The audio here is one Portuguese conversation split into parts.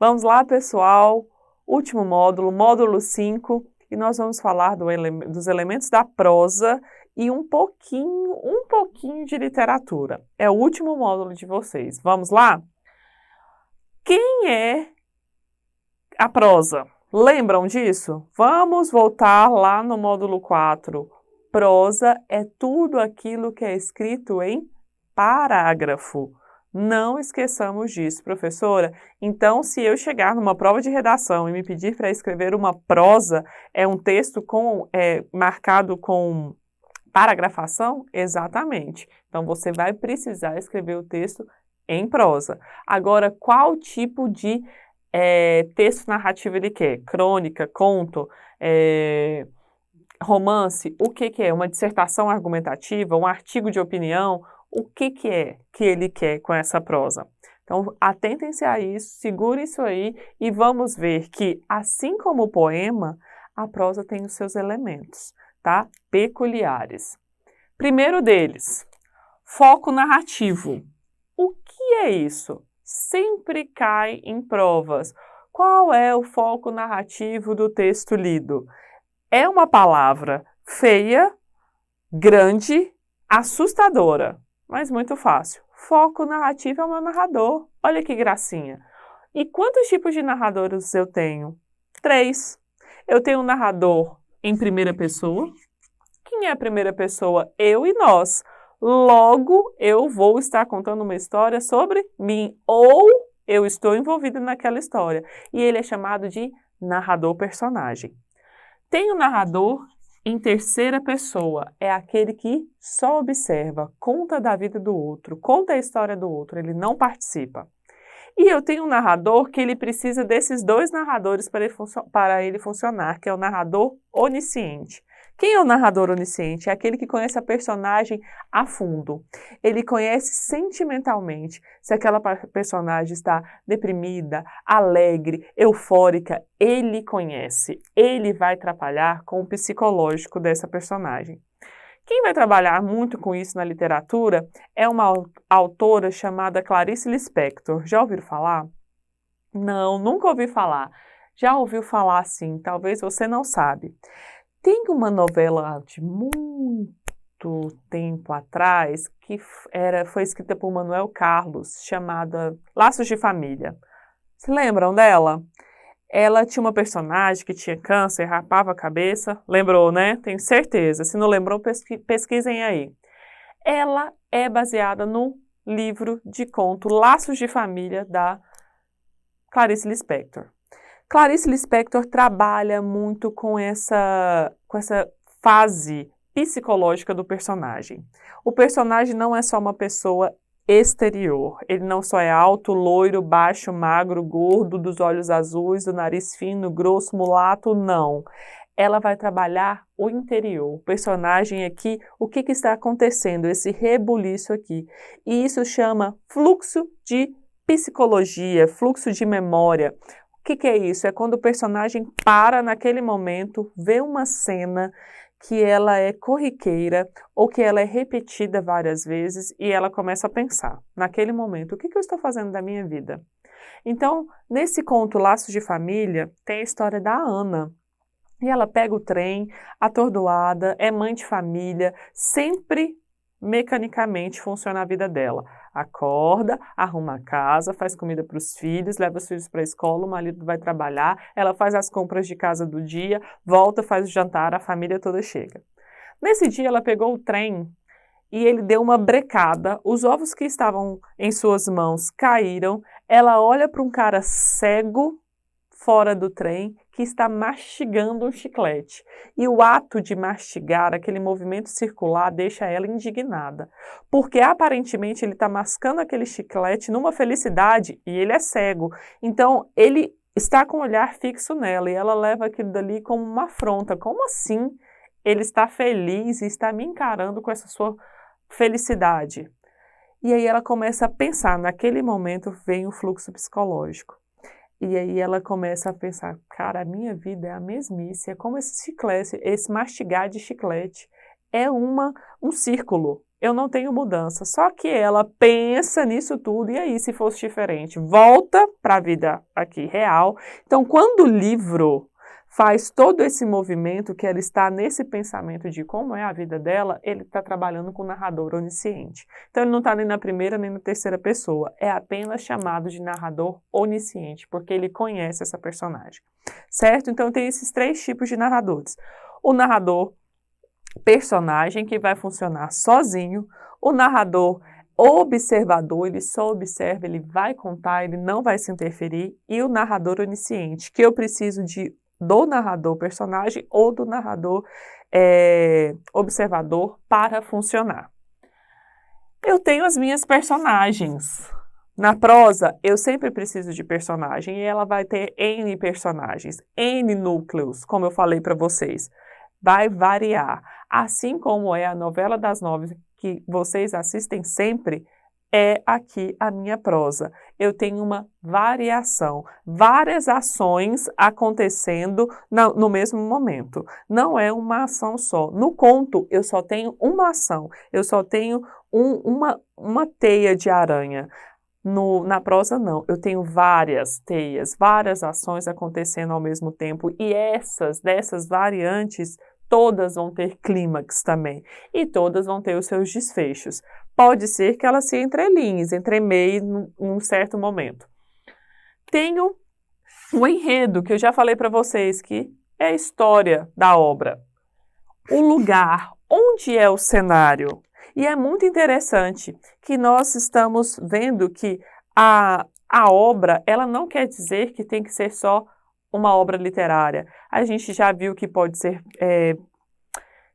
Vamos lá, pessoal. Último módulo, módulo 5, e nós vamos falar dos elementos da prosa e um pouquinho de literatura. É o último módulo de vocês. Vamos lá? Quem é a prosa? Lembram disso? Vamos voltar lá no módulo 4. Prosa é tudo aquilo que é escrito em parágrafo. Não esqueçamos disso, professora. Então, se eu chegar numa prova de redação e me pedir para escrever uma prosa, é um texto marcado com paragrafação? Exatamente. Então, você vai precisar escrever o texto em prosa. Agora, qual tipo de texto narrativo ele quer? Crônica, conto, romance? O que é? Uma dissertação argumentativa? Um artigo de opinião? O que é que ele quer com essa prosa? Então, atentem-se a isso, segure isso aí e vamos ver que, assim como o poema, a prosa tem os seus elementos, tá? Peculiares. Primeiro deles, foco narrativo. O que é isso? Sempre cai em provas. Qual é o foco narrativo do texto lido? É uma palavra feia, grande, assustadora, mas muito fácil. Foco narrativo é o meu narrador. Olha que gracinha. E quantos tipos de narradores eu tenho? 3. Eu tenho um narrador em primeira pessoa. Quem é a primeira pessoa? Eu e nós. Logo, eu vou estar contando uma história sobre mim, ou eu estou envolvida naquela história. E ele é chamado de narrador-personagem. Tem o narrador em terceira pessoa, é aquele que só observa, conta da vida do outro, conta a história do outro, ele não participa. E eu tenho um narrador que ele precisa desses 2 narradores para ele funcionar, que é o narrador onisciente. Quem é o narrador onisciente? É aquele que conhece a personagem a fundo. Ele conhece sentimentalmente se aquela personagem está deprimida, alegre, eufórica. Ele conhece. Ele vai trabalhar com o psicológico dessa personagem. Quem vai trabalhar muito com isso na literatura é uma autora chamada Clarice Lispector. Já ouviram falar? Não, nunca ouvi falar. Já ouviu falar sim, talvez você não sabe. Tem uma novela de muito tempo atrás que foi escrita por Manuel Carlos, chamada Laços de Família. Se lembram dela? Ela tinha uma personagem que tinha câncer, rapava a cabeça. Lembrou, né? Tenho certeza. Se não lembrou, pesquisem aí. Ela é baseada no livro de conto Laços de Família, da Clarice Lispector. Clarice Lispector trabalha muito com essa fase psicológica do personagem. O personagem não é só uma pessoa exterior. Ele não só é alto, loiro, baixo, magro, gordo, dos olhos azuis, do nariz fino, grosso, mulato, não. Ela vai trabalhar o interior. O personagem aqui, o que está acontecendo? Esse rebuliço aqui. E isso chama fluxo de psicologia, fluxo de memória. O que é isso? É quando o personagem para naquele momento, vê uma cena que ela é corriqueira ou que ela é repetida várias vezes e ela começa a pensar, naquele momento, o que eu estou fazendo da minha vida? Então, nesse conto Laços de Família, tem a história da Ana. E ela pega o trem, atordoada, é mãe de família, sempre mecanicamente funciona a vida dela. Acorda, arruma a casa, faz comida para os filhos, leva os filhos para a escola, o marido vai trabalhar, ela faz as compras de casa do dia, volta, faz o jantar, a família toda chega. Nesse dia ela pegou o trem e ele deu uma brecada, os ovos que estavam em suas mãos caíram, ela olha para um cara cego fora do trem que está mastigando um chiclete. E o ato de mastigar, aquele movimento circular, deixa ela indignada. Porque aparentemente ele está mascando aquele chiclete numa felicidade e ele é cego. Então ele está com o olhar fixo nela e ela leva aquilo dali como uma afronta. Como assim? Ele está feliz e está me encarando com essa sua felicidade. E aí ela começa a pensar, naquele momento vem o fluxo psicológico. E aí ela começa a pensar, cara, a minha vida é a mesmice, é como esse chiclete, esse mastigar de chiclete. É um círculo. eu não tenho mudança. Só que ela pensa nisso tudo, e aí, se fosse diferente? Volta para a vida aqui real. Então, quando o livro faz todo esse movimento, que ela está nesse pensamento de como é a vida dela, ele está trabalhando com o narrador onisciente. Então, ele não está nem na primeira nem na terceira pessoa, é apenas chamado de narrador onisciente, porque ele conhece essa personagem, certo? Então, tem esses 3 tipos de narradores. O narrador personagem, que vai funcionar sozinho, o narrador observador, ele só observa, ele vai contar, ele não vai se interferir, e o narrador onisciente, que eu preciso do narrador personagem ou do narrador observador para funcionar. Eu tenho as minhas personagens. Na prosa, eu sempre preciso de personagem, e ela vai ter N personagens, N núcleos, como eu falei para vocês. Vai variar. Assim como é a novela das 9 que vocês assistem sempre, é aqui a minha prosa. Eu tenho uma variação, várias ações acontecendo no mesmo momento. Não é uma ação só. No conto, eu só tenho uma ação, eu só tenho uma teia de aranha. Na prosa, não. Eu tenho várias teias, várias ações acontecendo ao mesmo tempo, e dessas variantes, todas vão ter clímax também, e todas vão ter os seus desfechos. Pode ser que elas se entremeiem num certo momento. Tenho o enredo, que eu já falei para vocês, que é a história da obra. O lugar, onde é o cenário. E é muito interessante que nós estamos vendo que a obra, ela não quer dizer que tem que ser só uma obra literária. A gente já viu que pode ser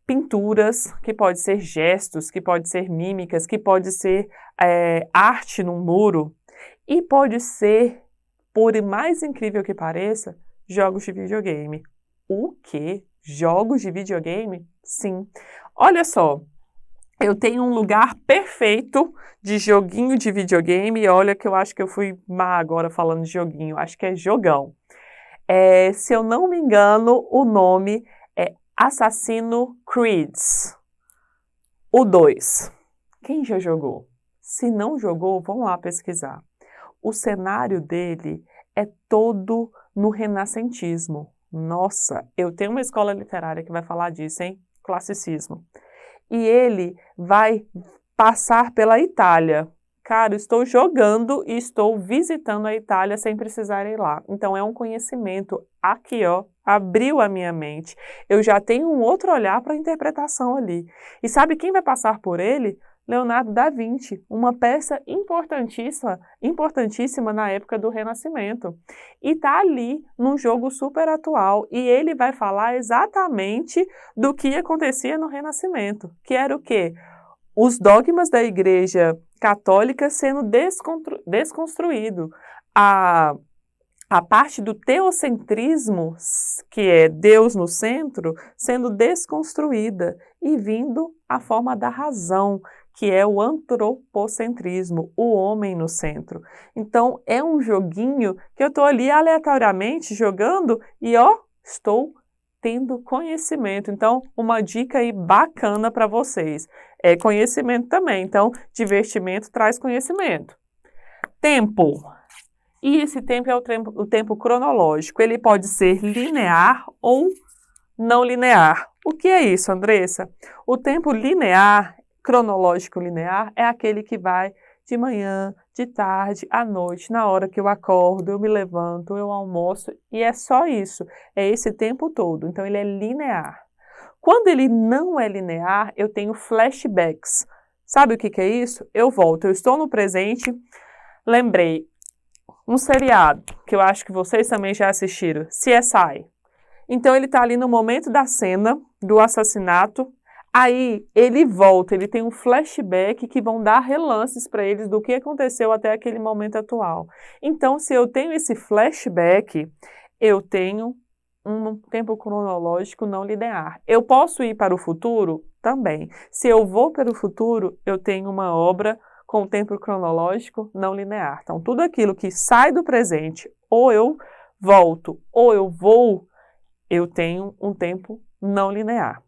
pinturas, que pode ser gestos, que pode ser mímicas, que pode ser arte num muro, e pode ser, por mais incrível que pareça, jogos de videogame. O quê? Jogos de videogame? Sim. Olha só, eu tenho um lugar perfeito de joguinho de videogame, e olha que eu acho que eu fui má agora falando de joguinho, acho que é jogão. Se eu não me engano, o nome é Assassin's Creed, o 2. Quem já jogou? Se não jogou, vão lá pesquisar. O cenário dele é todo no renascentismo. Nossa, eu tenho uma escola literária que vai falar disso, hein? Classicismo. E ele vai passar pela Itália. Cara, eu estou jogando e estou visitando a Itália sem precisar ir lá. Então, é um conhecimento aqui, ó, abriu a minha mente. Eu já tenho um outro olhar para a interpretação ali. E sabe quem vai passar por ele? Leonardo da Vinci, uma peça importantíssima na época do Renascimento. E está ali num jogo super atual, e ele vai falar exatamente do que acontecia no Renascimento, que era o quê? Os dogmas da Igreja Católica sendo desconstruído. A parte do teocentrismo, que é Deus no centro, sendo desconstruída e vindo a forma da razão, que é o antropocentrismo, o homem no centro. Então, é um joguinho que eu estou ali aleatoriamente jogando e, ó, estou tendo conhecimento. Então, uma dica aí bacana para vocês. É conhecimento também. Então, divertimento traz conhecimento. Tempo. E esse tempo é o tempo cronológico. Ele pode ser linear ou não linear. O que é isso, Andressa? O tempo linear, cronológico linear, é aquele que vai de manhã, de tarde, à noite, na hora que eu acordo, eu me levanto, eu almoço, e é só isso. É esse tempo todo. Então, ele é linear. Quando ele não é linear, eu tenho flashbacks. Sabe o que é isso? Eu volto, eu estou no presente, lembrei, um seriado, que eu acho que vocês também já assistiram, CSI. Então, ele está ali no momento da cena do assassinato, aí ele volta, ele tem um flashback que vão dar relances para eles do que aconteceu até aquele momento atual. Então, se eu tenho esse flashback, eu tenho um tempo cronológico não linear. Eu posso ir para o futuro? Também. Se eu vou para o futuro, eu tenho uma obra com tempo cronológico não linear. Então, tudo aquilo que sai do presente, ou eu volto, ou eu vou, eu tenho um tempo não linear.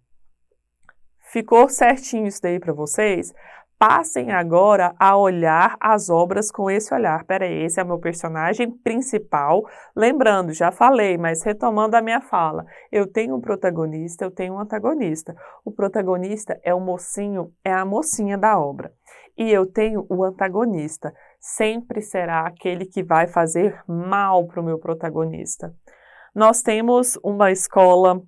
Ficou certinho isso daí para vocês? Passem agora a olhar as obras com esse olhar. Peraí, esse é o meu personagem principal. Lembrando, já falei, mas retomando a minha fala, eu tenho um protagonista, eu tenho um antagonista. O protagonista é o mocinho, é a mocinha da obra. E eu tenho o antagonista. Sempre será aquele que vai fazer mal para o meu protagonista. Nós temos uma escola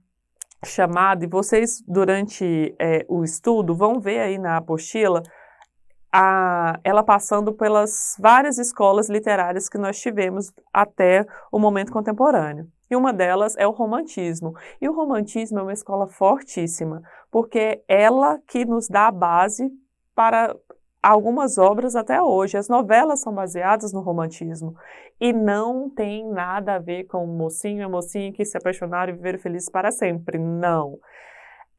chamada, e vocês durante o estudo vão ver aí na apostila, ela passando pelas várias escolas literárias que nós tivemos até o momento contemporâneo. E uma delas é o romantismo. E o romantismo é uma escola fortíssima, porque é ela que nos dá a base para algumas obras até hoje. As novelas são baseadas no romantismo e não tem nada a ver com o mocinho e a mocinha que se apaixonaram e viveram felizes para sempre. Não.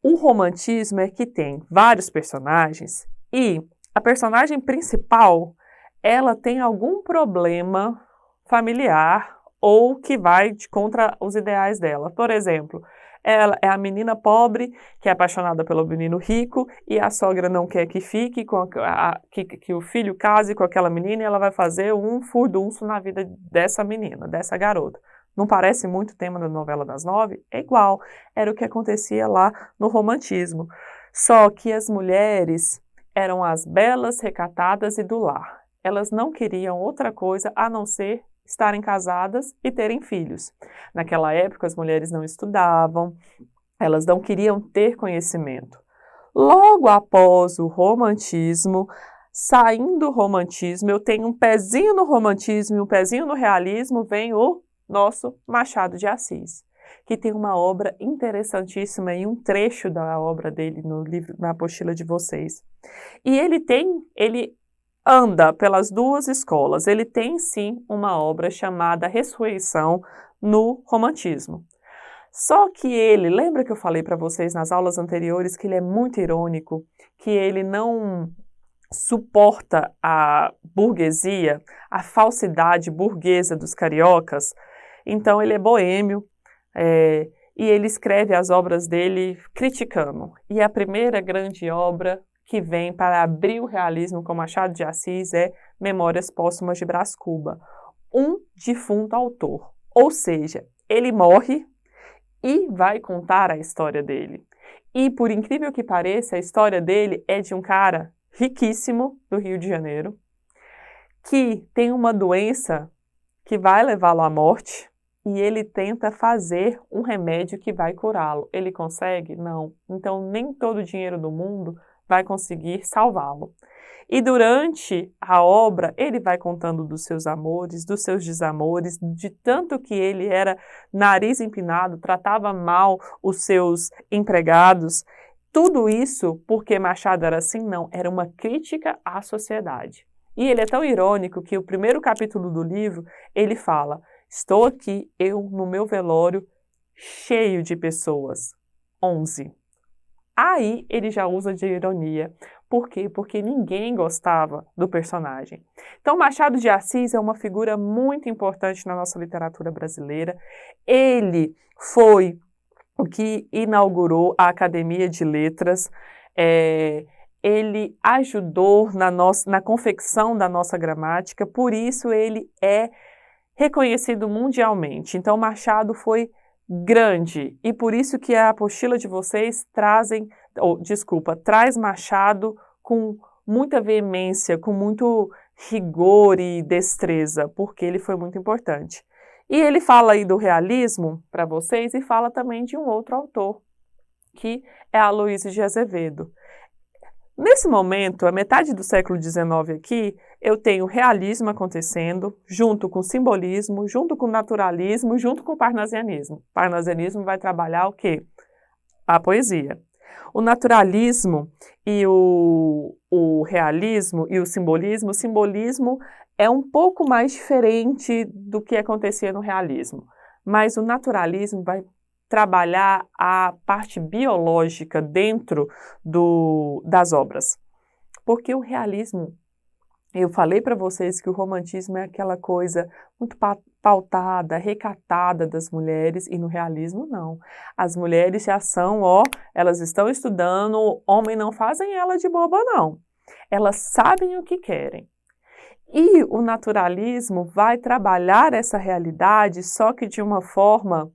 O romantismo é que tem vários personagens e a personagem principal, ela tem algum problema familiar ou que vai contra os ideais dela. Por exemplo, ela é a menina pobre que é apaixonada pelo menino rico e a sogra não quer que fique, que o filho case com aquela menina e ela vai fazer um furdunço na vida dessa menina, dessa garota. Não parece muito o tema da novela das 9? É igual, era o que acontecia lá no romantismo. Só que as mulheres eram as belas, recatadas e do lar. Elas não queriam outra coisa a não ser estarem casadas e terem filhos. Naquela época, as mulheres não estudavam, elas não queriam ter conhecimento. Logo após o romantismo, saindo do romantismo, eu tenho um pezinho no romantismo e um pezinho no realismo, vem o nosso Machado de Assis, que tem uma obra interessantíssima e um trecho da obra dele no livro, na apostila de vocês. E ele anda pelas duas escolas. Ele tem sim uma obra chamada Ressurreição no romantismo. Só que ele, lembra que eu falei para vocês nas aulas anteriores que ele é muito irônico, que ele não suporta a burguesia, a falsidade burguesa dos cariocas? Então ele é boêmio, e ele escreve as obras dele criticando. E a primeira grande obra que vem para abrir o realismo com Machado de Assis é Memórias Póstumas de Brás Cuba, um defunto autor. Ou seja, ele morre e vai contar a história dele. E, por incrível que pareça, a história dele é de um cara riquíssimo do Rio de Janeiro, que tem uma doença que vai levá-lo à morte, e ele tenta fazer um remédio que vai curá-lo. Ele consegue? Não. Então, nem todo o dinheiro do mundo vai conseguir salvá-lo. E durante a obra, ele vai contando dos seus amores, dos seus desamores, de tanto que ele era nariz empinado, tratava mal os seus empregados. Tudo isso porque Machado era assim? Não, era uma crítica à sociedade. E ele é tão irônico que o primeiro capítulo do livro, ele fala: estou aqui, eu, no meu velório, cheio de pessoas. 11. Aí ele já usa de ironia. Por quê? Porque ninguém gostava do personagem. Então, Machado de Assis é uma figura muito importante na nossa literatura brasileira. Ele foi o que inaugurou a Academia de Letras. Ele ajudou na confecção da nossa gramática, por isso ele é reconhecido mundialmente. Então, Machado foi grande e por isso que a apostila de vocês traz Machado com muita veemência, com muito rigor e destreza, porque ele foi muito importante. E ele fala aí do realismo para vocês e fala também de um outro autor, que é Aloysio de Azevedo. Nesse momento, a metade do século XIX aqui, eu tenho realismo acontecendo, junto com simbolismo, junto com naturalismo, junto com parnasianismo. Parnasianismo vai trabalhar o quê? A poesia. O naturalismo e o realismo e o simbolismo é um pouco mais diferente do que acontecia no realismo, mas o naturalismo vai trabalhar a parte biológica dentro das obras, porque o realismo Eu falei para vocês que o romantismo é aquela coisa muito pautada, recatada das mulheres, e no realismo não. As mulheres já são, ó, elas estão estudando, homem não fazem ela de boba não. Elas sabem o que querem. E o naturalismo vai trabalhar essa realidade, só que de uma forma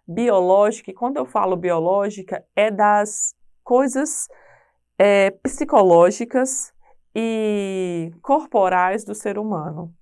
biológica, e quando eu falo biológica, é das coisas psicológicas e corporais do ser humano.